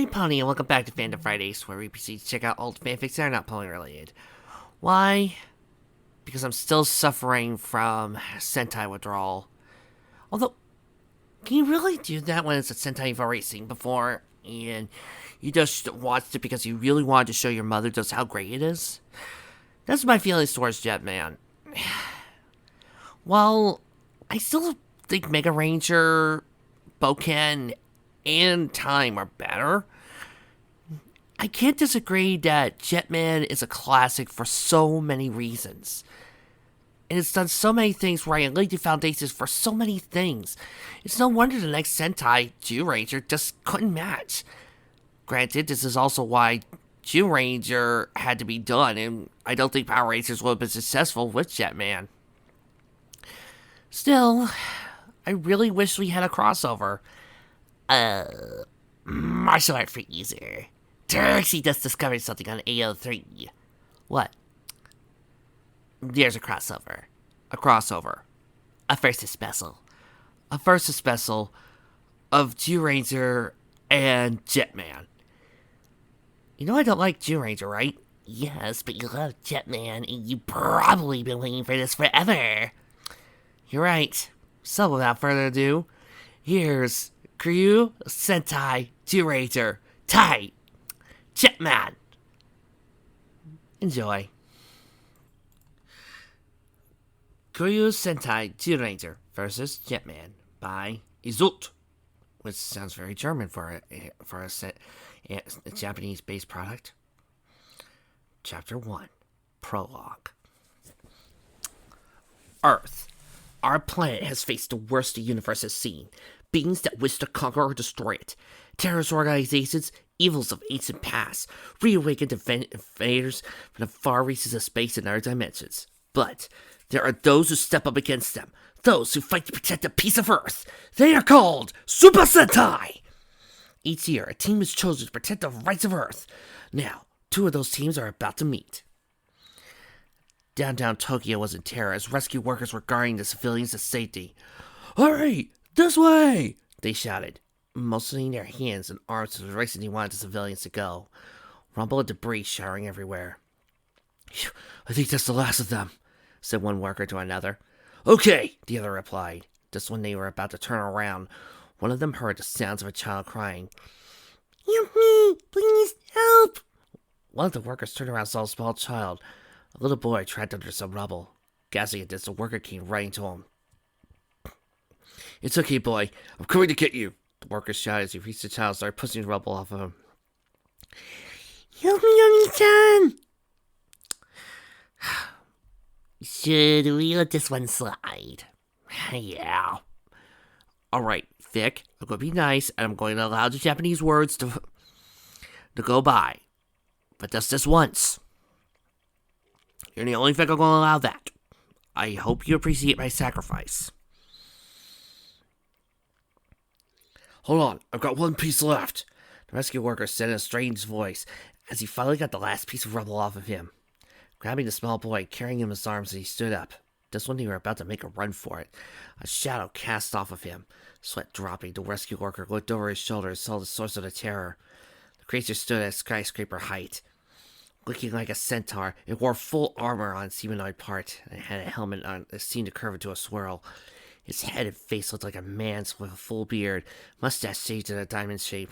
Hey Pony, and welcome back to Fandom Fridays, where we proceed to check out old fanfics that are not pony related. Why? Because I'm still suffering from sentai withdrawal. Although, can you really do that when it's a sentai you've already seen before, and you just watched it because you really wanted to show your mother just how great it is? That's my feelings towards Jetman. Well, I still think Mega Ranger, Boken, and Time are better. I can't disagree that Jetman is a classic for so many reasons. And it's done so many things where I laid the foundations for so many things. It's no wonder the next Sentai, Zyuranger, just couldn't match. Granted, this is also why Zyuranger had to be done, and I don't think Power Rangers would have been successful with Jetman. Still, I really wish we had a crossover. Martial art for user. Turksy just discovered something on AO3. What? There's a crossover. A crossover. A first special. A first special of Zyuranger and Jetman. You know I don't like Zyuranger, right? Yes, but you love Jetman, and you've probably been waiting for this forever. You're right. So without further ado, here's Kryu Sentai Zyuranger Tai Jetman. Enjoy. Kryu Sentai Zyuranger vs. Jetman by Izut, which sounds very German for a Japanese-based product. Chapter 1, Prologue. Earth. Our planet has faced the worst the universe has seen. Beings that wish to conquer or destroy it. Terrorist organizations, evils of ancient past, reawakened invaders from the far reaches of space and other dimensions. But there are those who step up against them. Those who fight to protect a piece of Earth. They are called Super Sentai! Each year, a team is chosen to protect the rights of Earth. Now, two of those teams are about to meet. Downtown Tokyo was in terror as rescue workers were guarding the civilians to safety. "Hurry! This way!" they shouted, motioning their hands and arms to the direction they wanted the civilians to go. Rumble of debris showering everywhere. "I think that's the last of them," said one worker to another. "Okay," the other replied. Just when they were about to turn around, one of them heard the sounds of a child crying. "Help me! Please help!" One of the workers turned around and saw a small child. A little boy trapped under some rubble. Gasping at this, the worker came right to him. "It's okay, boy. I'm coming to get you," the worker shouted as he reached the child and started pushing the rubble off of him. "Help me, Oni-chan!" "Should we let this one slide?" "Yeah." "Alright, Vic, I'm going to be nice, and I'm going to allow the Japanese words to go by. But just this once. You're the only Vic I'm going to allow that. I hope you appreciate my sacrifice." "Hold on, I've got one piece left," the rescue worker said in a strange voice as he finally got the last piece of rubble off of him. Grabbing the small boy, carrying him in his arms, he stood up. Just when they were about to make a run for it, a shadow cast off of him. Sweat dropping, the rescue worker looked over his shoulder and saw the source of the terror. The creature stood at skyscraper height. Looking like a centaur, it wore full armor on its humanoid part, and it had a helmet on that seemed to curve into a swirl. His head and face looked like a man's with a full beard, mustache shaved in a diamond shape.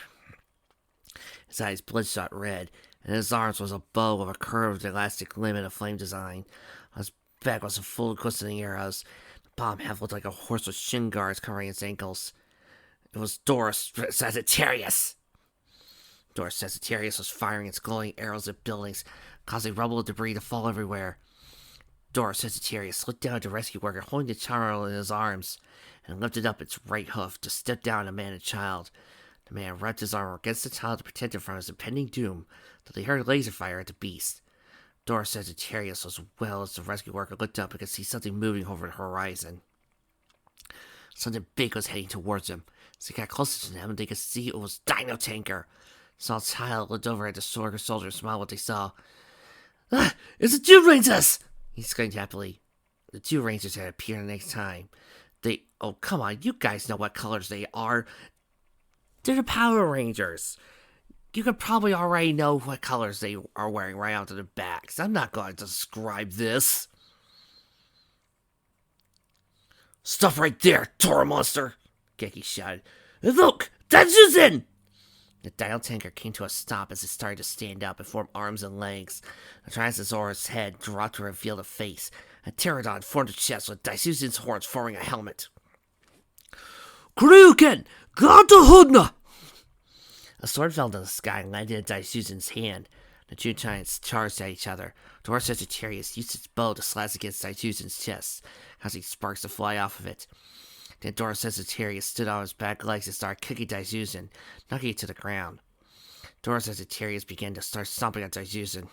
His eyes bloodshot red, and in his arms was a bow with a curved elastic limb and a flame design. On his back was a full of glistening arrows. The bottom half looked like a horse with shin guards covering its ankles. It was Doris Sagittarius! Doris Sagittarius was firing its glowing arrows at buildings, causing rubble and debris to fall everywhere. Doris Sagittarius looked down at the rescue worker holding the child in his arms, and lifted up its right hoof to step down on the man and child. The man wrapped his arm against the child to protect him from his impending doom, till they heard laser fire at the beast. Doris Sagittarius, as well as the rescue worker, looked up and could see something moving over the horizon. Something big was heading towards them. As they got closer to them, they could see it was Dino Tanker. The small child looked over at the soldier and smiled what they saw. "Ah, it's the Zyurangers!" he exclaimed happily. The Zyurangers had appeared the next time. Oh, come on, you guys know what colors they are. They're the Power Rangers. You could probably already know what colors they are wearing right onto their backs. I'm not going to describe this. Stuff right there, Tora monster! Geki shouted. Look! Daijujin! The dial tanker came to a stop as it started to stand up and form arms and legs. The Tyrannosaurus head dropped to reveal the face. A pterodon formed a chest with Daijujin's horns forming a helmet. Kuryuken! Gata Hudna! A sword fell to the sky and landed in Daijujin's hand. The two giants charged at each other. Dora Sagittarius used its bow to slash against Daijujin's chest, causing sparks to fly off of it. Then Dora Sagittarius stood on his back legs and started kicking Daijujin, knocking it to the ground. Dora Sagittarius began to start stomping at Daijujin.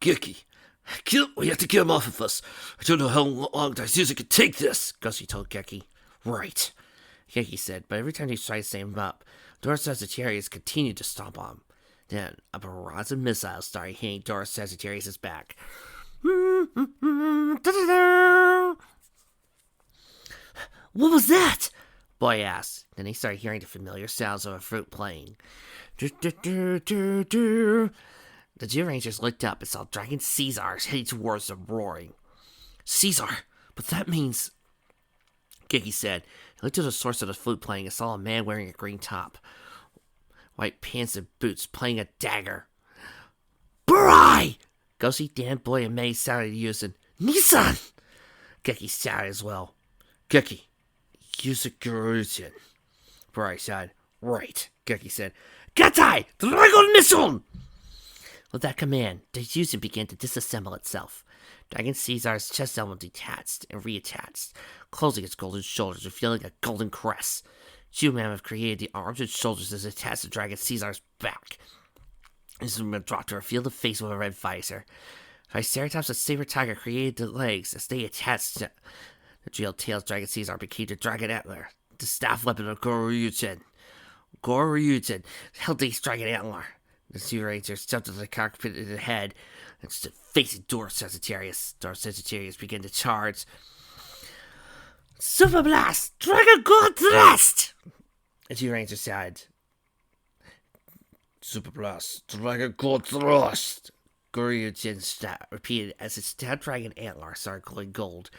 Geki, we have to get him off of us. I don't know how long Daijujin can take this, Gussie told Geki. Right, Geki said, but every time he tried to stand him up, Dora Sagittarius continued to stomp on him. Then, a barrage of missiles started hitting Dora Sagittarius' back. What was that? Boy asked. Then he started hearing the familiar sounds of a flute playing. The Zyurangers looked up and saw Dragon Caesar heading towards them, roaring. Caesar? But that means... Geki said. He looked to the source of the flute playing and saw a man wearing a green top, white pants and boots, playing a dagger. Burai! Gussie, Dan, Boy, and May shouted using Nissan! Geki shouted as well. Geki, use a Gurujin. Burai shouted. Right, Geki said. Gatai! Dragon Mission! With that command, the Daijujin began to disassemble itself. Dragon Caesar's chest element detached and reattached, closing its golden shoulders, revealing a golden crest. Mammoth created the arms and shoulders as attached to Dragon Caesar's back. Zyuranger dropped to reveal the face with a red visor. Triceratops and Saber Tiger created the legs as they attached to the jailed tails. Dragon Caesar became the Dragon Antler, the staff weapon of Goryujin. Goryujin held the Dragon Antler. The Zyurangers jumped into the cockpit in the head and stood facing Dora Sagittarius. Dora Sagittarius began to charge. Super Blast! Dragon God Thrust! The Zyuranger shouted. Super Blast! Dragon God Thrust! Goryujin repeated as his Snapdragon Antler started glowing gold.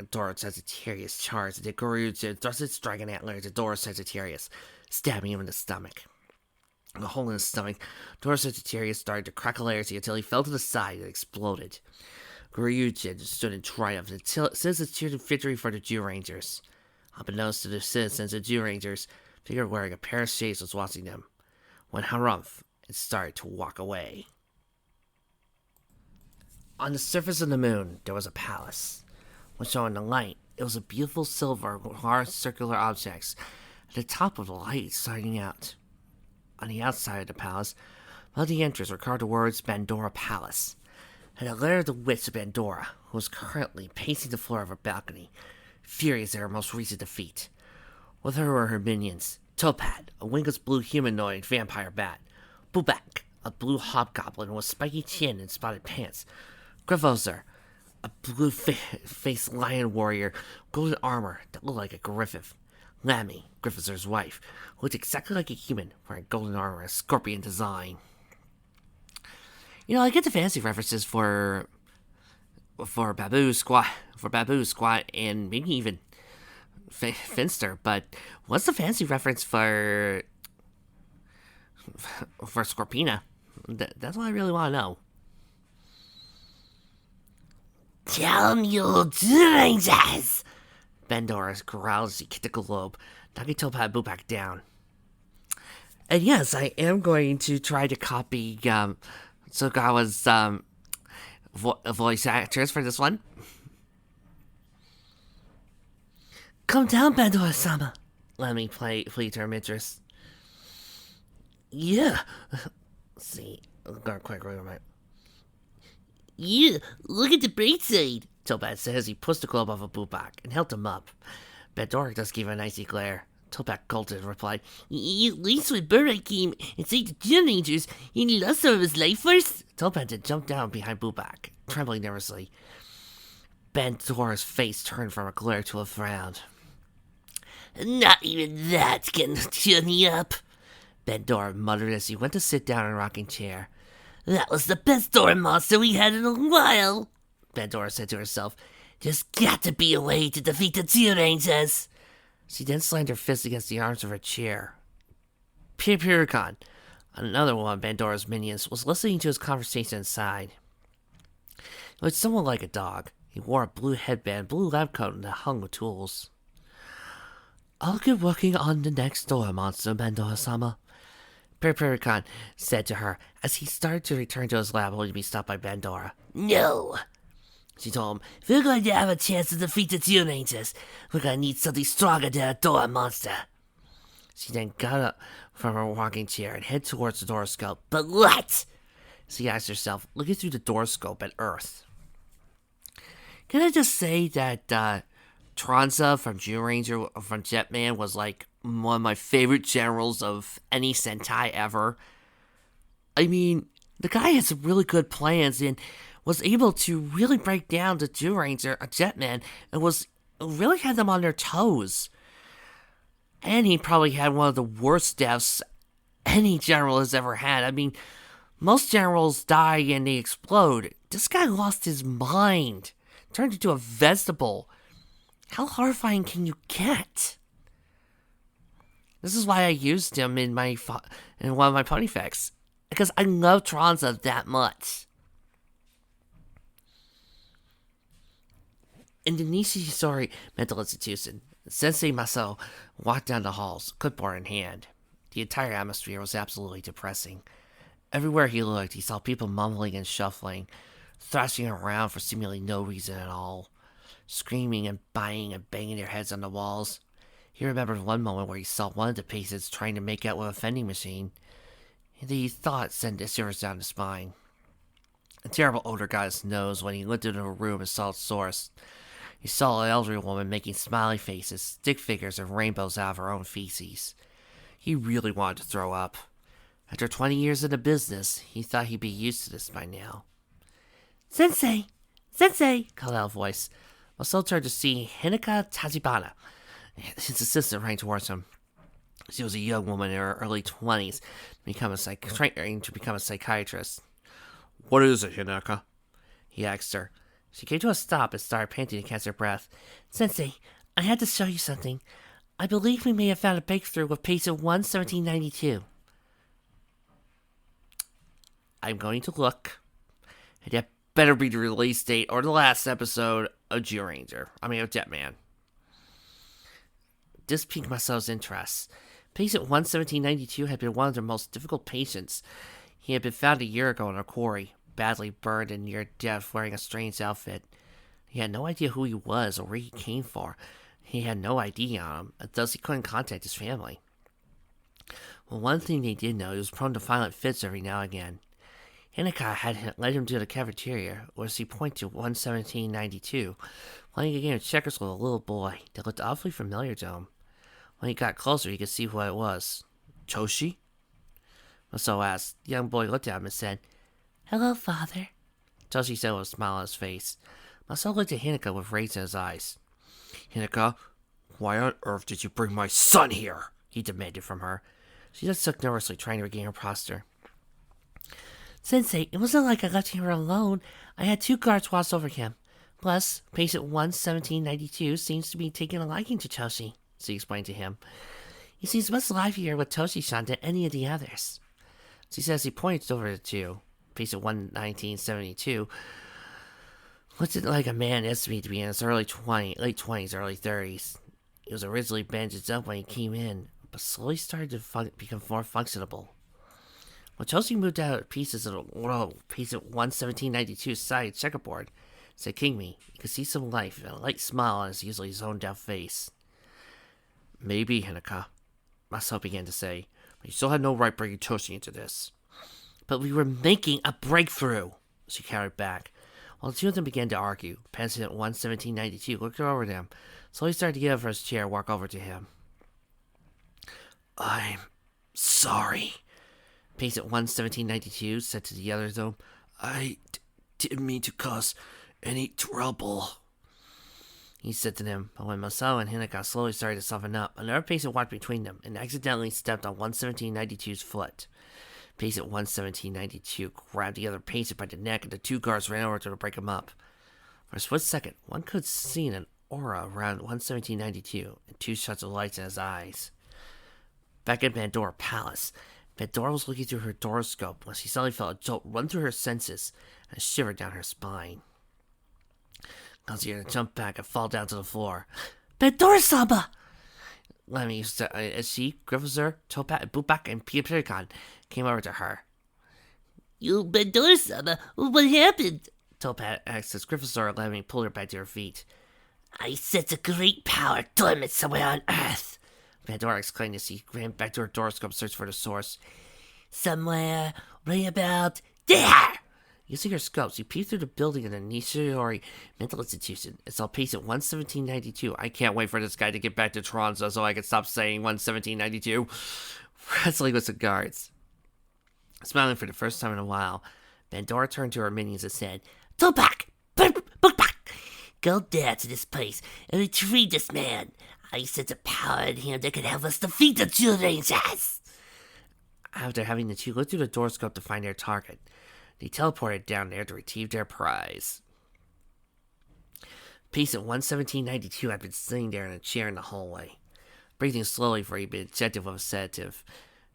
Dora Sagittarius charged, and the Goryujin thrust its Dragon Antler into Dora Sagittarius, stabbing him in the stomach. In the hole in his stomach, Dora Sagittarius started to crackle airty until he fell to the side and exploded. Goryujin stood in triumph until citizens cheered in victory for the Zyurangers. Unbeknownst to the citizens, the Zyurangers, a figure wearing a pair of shades was watching them. Went harumph and started to walk away. On the surface of the moon, there was a palace. When shown in the light, it was a beautiful silver, hard circular objects. At the top of the light shining out. On the outside of the palace, above the entrance were carved the words Bandora Palace, and a letter of the witch of Bandora, who was currently pacing the floor of her balcony, furious at her most recent defeat. With her were her minions, Topad, a wingless blue humanoid vampire bat, Bubak, a blue hobgoblin with spiky chin and spotted pants, Grivozer, a blue-faced lion warrior, golden armor that looked like a griffin, Lammy, Griffith's wife, who looked exactly like a human, wearing golden armor and a scorpion design. You know, I get the fantasy references for Babu Squat, and maybe even Finster, but what's the fantasy reference for Scorpina? That's what I really want to know. Tell me your Zyurangers! Bandora growled as he kicked the globe, knocking Topad Bubak down. And yes, I am going to try to copy Sogawa's voice actors for this one. Come down, Bandora-sama. Let me plead to her mistress. Yeah. Let's see. I'll go quick read my. Yeah, look at the bright side, Topaz said as he pushed the globe off of Bubak and held him up. Bandora just gave him a icy glare. Topaz gulped and replied, At least when Burak came and saved the Zyurangers, he lost some of his life first. Topaz then jumped down behind Bubak, trembling nervously. Bandora's face turned from a glare to a frown. Not even that can cheer me up. Bandora muttered as he went to sit down in a rocking chair. That was the best door monster we had in a while, Bandora said to herself. There's got to be a way to defeat the Zyurangers. She then slammed her fist against the arms of her chair. Pirpiricon, another one of Bandora's minions, was listening to his conversation inside. He was somewhat like a dog. He wore a blue headband, blue lab coat, and hung with tools. I'll get working on the next door monster, Bandora-sama, Pirpiricon said to her as he started to return to his lab only to be stopped by Bandora. No, she told him. If we're going to have a chance to defeat the Zyurangers, we're going to need something stronger than a door monster. She then got up from her rocking chair and headed towards the door scope. But what? She asked herself, looking through the door scope at Earth. Can I just say that Tranza from Zyuranger from Jetman was like one of my favorite generals of any sentai ever. I mean, the guy had some really good plans and was able to really break down the Zyuranger, Jetman, and was really had them on their toes. And he probably had one of the worst deaths any general has ever had. I mean, most generals die and they explode. This guy lost his mind, turned into a vegetable. How horrifying can you get? This is why I used him in one of my pony facts, because I love Tranza that much. In the Nishisori Mental Institution, Sensei Maso walked down the halls, clipboard in hand. The entire atmosphere was absolutely depressing. Everywhere he looked, he saw people mumbling and shuffling, thrashing around for seemingly no reason at all, screaming and buying and banging their heads on the walls. He remembered one moment where he saw one of the patients trying to make out with a vending machine, and the thought sent shivers down his spine. A terrible odor got his nose when he looked into a room and saw its source. He saw an elderly woman making smiley faces, stick figures, and rainbows out of her own feces. He really wanted to throw up. After 20 years in the business, he thought he'd be used to this by now. Sensei! Sensei! Called out a voice. Marcel turned to see Hinaka Tachibana. His assistant ran towards him. She was a young woman in her early 20s, trained to become a psychiatrist. What is it, Hinaka? He asked her. She came to a stop and started panting to catch her breath. Sensei, I had to show you something. I believe we may have found a breakthrough with patient 11792. I'm going to look. And that better be the release date or the last episode of Zyuranger. Of Jetman. This piqued Masao's interest. Patient 11792 had been one of their most difficult patients. He had been found a year ago in a quarry, badly burned and near death, wearing a strange outfit. He had no idea who he was or where he came from. He had no ID on him, thus he couldn't contact his family. Well, one thing they did know, he was prone to violent fits every now and again. Hinaka had led him to the cafeteria, where he pointed to 11792, playing a game of checkers with a little boy that looked awfully familiar to him. When he got closer, he could see who it was. Choshi? Masao asked. The young boy looked at him and said, Hello, father. Choshi said with a smile on his face. Masao looked at Hinaka with rage in his eyes. Hinaka, why on earth did you bring my son here? He demanded from her. She just shook nervously, trying to regain her posture. Sensei, it wasn't like I left him here alone. I had 2 guards watch over him. Plus, patient 11792 seems to be taking a liking to Choshi, she explained to him. He seems much livelier with Toshi-san than any of the others. She says he pointed over the 2. Patient 11972 looked like a man estimated to be in his late 20s, early 30s. He was originally bandaged up when he came in, but slowly started to become more functionable. When Choshi moved out pieces of the patient 11792's side checkerboard, said Kingme, you could see some life and a light smile on his usually zoned-out face. Maybe, Hinaka, Masao began to say, but you still had no right bringing Choshi into this. But we were making a breakthrough, she carried back. While the two of them began to argue, Patient 11792 looked over at him, slowly started to get up from his chair and walk over to him. I'm sorry, Patient 11792 said to the others, though. I didn't mean to cause any trouble. he said to them, but when Masao and Hinaka slowly started to soften up, another patient walked between them and accidentally stepped on 11792's foot. Patient 11792 grabbed the other patient by the neck and the two guards ran over to break him up. For a split second, one could see an aura around 11792 and two shots of lights in his eyes. Back at Bandora Palace, Bandora was looking through her doroscope when she suddenly felt a jolt run through her senses and a shiver down her spine. Causing her to jump back and fall down to the floor. Bandora-sama! Lemmy, as she, Griffithsur, Topat, and Bupak, and Pirikan came over to her. You Bandora-sama, what happened? Topat asked as Griffithsur and Lemmy pulled her back to her feet. I sense a great power dormant somewhere on Earth. Bandora exclaimed as she ran back to her doroscope to search for the source. Somewhere, right about there! Using her scopes, she peeked through the building in the Nishiyori Mental Institution and saw patient 11792. I can't wait for this guy to get back to Tranza so I can stop saying 11792. Wrestling with the guards. Smiling for the first time in a while, Bandora turned to her minions and said, Topak! Bookback! Go down to this place and retrieve this man. I sense a power in him that can help us defeat the Zyurangers. After having the two look through the doroscope to find their target, they teleported down there to retrieve their prize. Patient 11792 had been sitting there in a chair in the hallway, breathing slowly for he'd been injected with a sedative.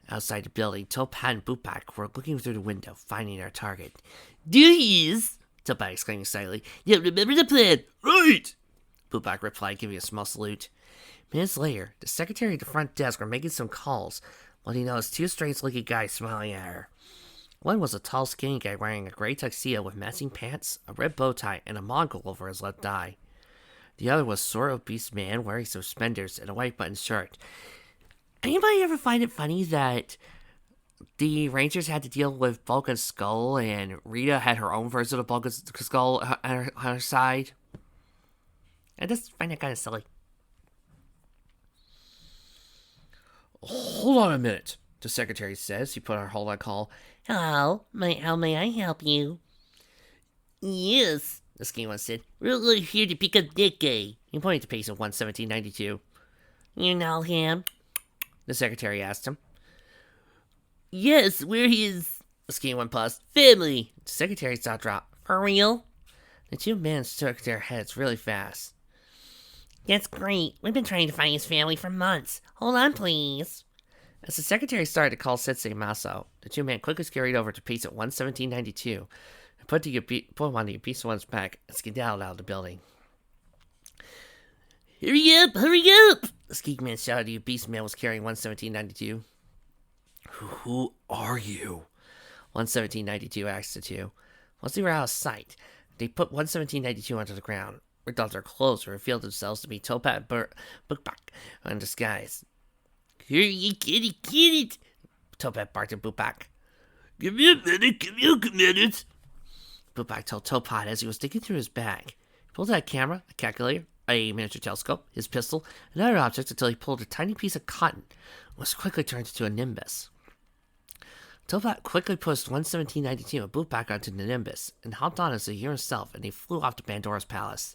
Outside the building, Topat and Bupak were looking through the window, finding their target. There he is! Topat exclaimed excitedly. Yeah, remember the plan? Right! Bupak replied, giving a small salute. Minutes later, the secretary at the front desk were making some calls when he noticed two strange-looking guys smiling at her. One was a tall, skinny guy wearing a gray tuxedo with matching pants, a red bow tie, and a Mongol over his left eye. The other was a sort of obese man wearing suspenders and a white button shirt. Anybody ever find it funny that the Rangers had to deal with Vulcan's skull and Rita had her own version of Vulcan's skull on her side? I just find that kind of silly. Hold on a minute, the secretary says. He put on hold on call. Hello, how may I help you? Yes, the skinny one said. We're here to pick up that guy. He pointed to patient 11792. You know him? The secretary asked him. Yes, we're his... The skinny one paused. Family. The secretary's jaw dropped. For real? The two men shook their heads really fast. That's great. We've been trying to find his family for months. Hold on, please. As the secretary started to call Sensei Maso, the two men quickly scurried over to patient 11792 and put him on the obese one's back and skedaddled out of the building. Hurry up! Hurry up! The skeek man shouted. The obese man was carrying 11792. Who are you? 11792 asked the two. Once they were out of sight, they put 11792 onto the ground, ripped off their clothes, and revealed themselves to be Topat and Bookbak in disguise. Here you get it! Topat barked at Bupak. Give me a minute. Bupak told Topat as he was digging through his bag. He pulled out a camera, a calculator, a miniature telescope, his pistol, and other objects until he pulled a tiny piece of cotton, which quickly turned into a nimbus. Topat quickly pushed 11792 and Bupak onto the nimbus, and hopped on as the year himself, and they flew off to Bandora's palace.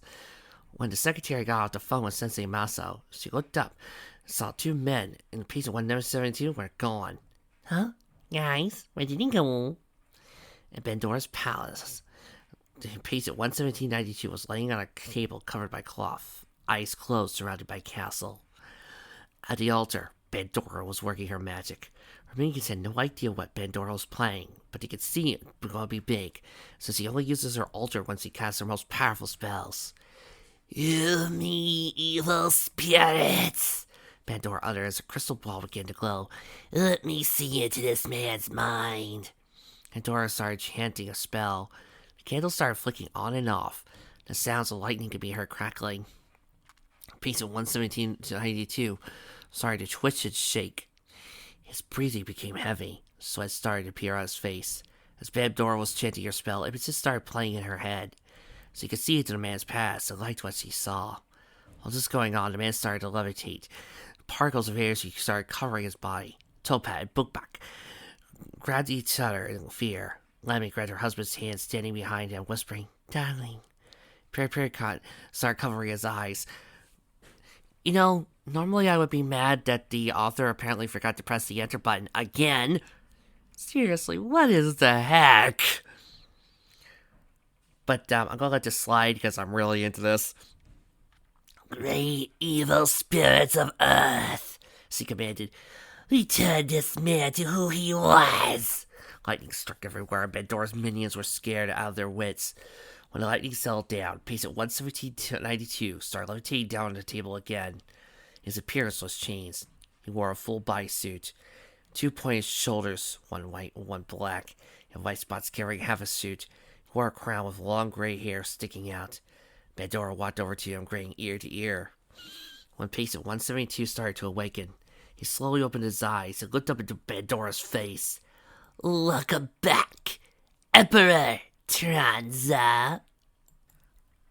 When the secretary got off the phone with Sensei Maso, she looked up and saw two men in the piece of 11792 were gone. Huh? Guys, where did he go? In Bandora's palace, the patient 11792 was laying on a table covered by cloth, eyes closed, surrounded by castle. At the altar, Bandora was working her magic. Her minions had no idea what Bandora was playing, but they could see it was going to be big, since she only uses her altar when she casts her most powerful spells. "Hear me, evil spirits," Bandora uttered as a crystal ball began to glow. "Let me see into this man's mind." Bandora started chanting a spell. The candles started flicking on and off. The sounds of lightning could be heard crackling. Patient 11792 started to twitch and shake. His breathing became heavy. Sweat started to appear on his face. As Bandora was chanting her spell, images started playing in her head. So you could see into the man's past and liked what she saw. While this was going on, the man started to levitate. Particles of air started covering his body. Topat and Bookbak grabbed each other in fear. Lemmy grabbed her husband's hand, standing behind him, whispering, "Darling." Pericot started covering his eyes. You know, normally I would be mad that the author apparently forgot to press the enter button again. Seriously, what is the heck? But I'm gonna let this slide because I'm really into this. Great evil spirits of Earth, she commanded. Return this man to who he was. Lightning struck everywhere, and Bandora's minions were scared out of their wits. When the lightning settled down, patient 11792 started levitating down on the table again. His appearance was changed. He wore a full body suit, 2 pointed shoulders, one white and one black, and white spots covering half his suit. He wore a crown with long gray hair sticking out. Bandora walked over to him, grinning ear to ear. When patient 172 started to awaken, he slowly opened his eyes and looked up into Bandora's face. Welcome back, Emperor Tranza.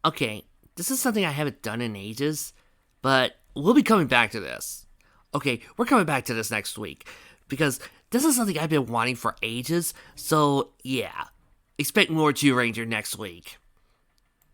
Okay, this is something I haven't done in ages, but we'll be coming back to this. Okay, we're coming back to this next week, because this is something I've been wanting for ages, so yeah. Expect more Zyuranger next week.